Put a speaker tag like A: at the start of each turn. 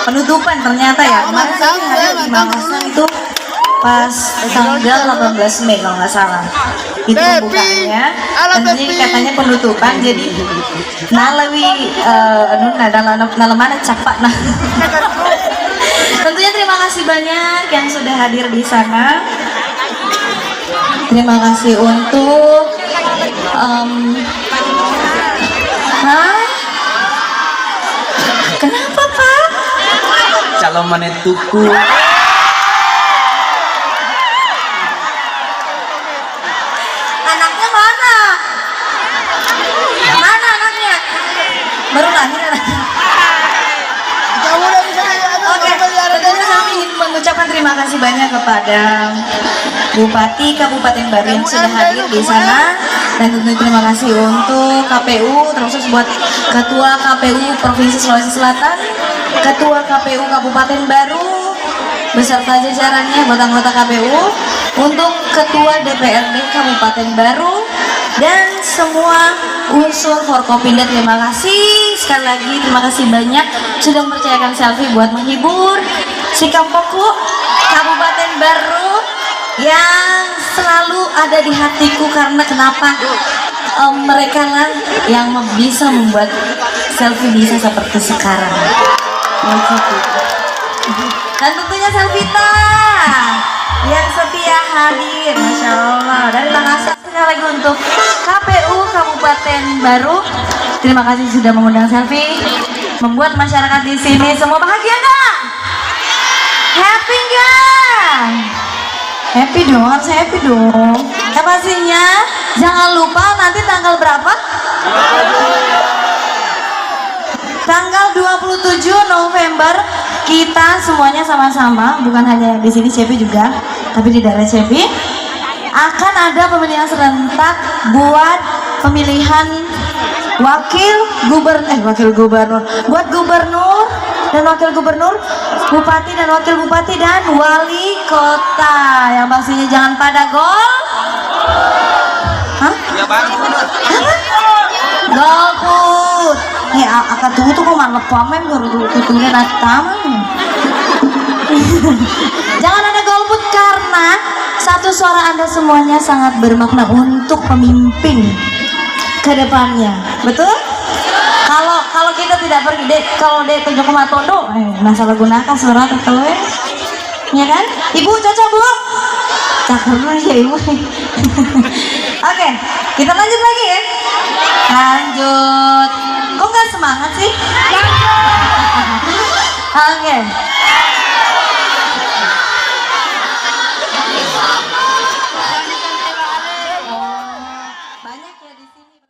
A: penutupan ternyata ya. Kemarin saya hadir di Makassar itu pas tanggal 18 Mei kalau nggak salah. Itu pembukaannya, nanti katanya penutupan, jadi nalawi nalemana capak nah. Tentunya terima kasih banyak yang sudah hadir di sana. Terima kasih untuk kenapa Pak?
B: Calon manetuku.
A: Anaknya mana? Mana anaknya? Baru lahir anaknya. Oke, tentunya kami ingin mengucapkan terima kasih banyak kepada Bupati Kabupaten Baru yang sudah hadir di sana, dan tentunya terima kasih untuk KPU, terus buat Ketua KPU Provinsi Sulawesi Selatan, Ketua KPU Kabupaten Baru beserta jajarannya, buat anggota KPU, untuk Ketua DPRD Kabupaten Baru, dan semua unsur Forkopimda. Terima kasih sekali lagi, terima kasih banyak sudah mempercayakan selfie buat menghibur si Kampoku Kabupaten Baru yang selalu ada di hatiku, karena kenapa mereka lah yang bisa membuat selfie bisa seperti sekarang. Dan tentunya Selvita yang setia hadir, Masya Allah, dari Makassar. Sekali lagi untuk KPU Kabupaten Baru, terima kasih sudah mengundang selfie, membuat masyarakat di sini semua bahagia nggak? Happy nggak? Happy dong, harus happy dong. Ya pastinya jangan lupa nanti tanggal berapa? Tanggal 27 November kita semuanya sama-sama, bukan hanya di sini Cepi juga, tapi di daerah Cepi akan ada pemilihan serentak buat pemilihan wakil gubernur, buat gubernur dan wakil gubernur, bupati dan wakil bupati, dan wali kota. Yang pastinya jangan pada golput. Akan tunggu tuh kok malah pamen baru tutungnya taman. Jangan ada golput, karena satu suara Anda semuanya sangat bermakna untuk pemimpin ke depannya. Betul? Kalau kita tidak pergi kalau dek ke Joko Matondo, masalah gunakan suara atau ya kan? Ibu cocok Bu? Cakep ya Ibu. Oke, kita lanjut lagi ya. Lanjut. Kok nggak semangat sih? Oke.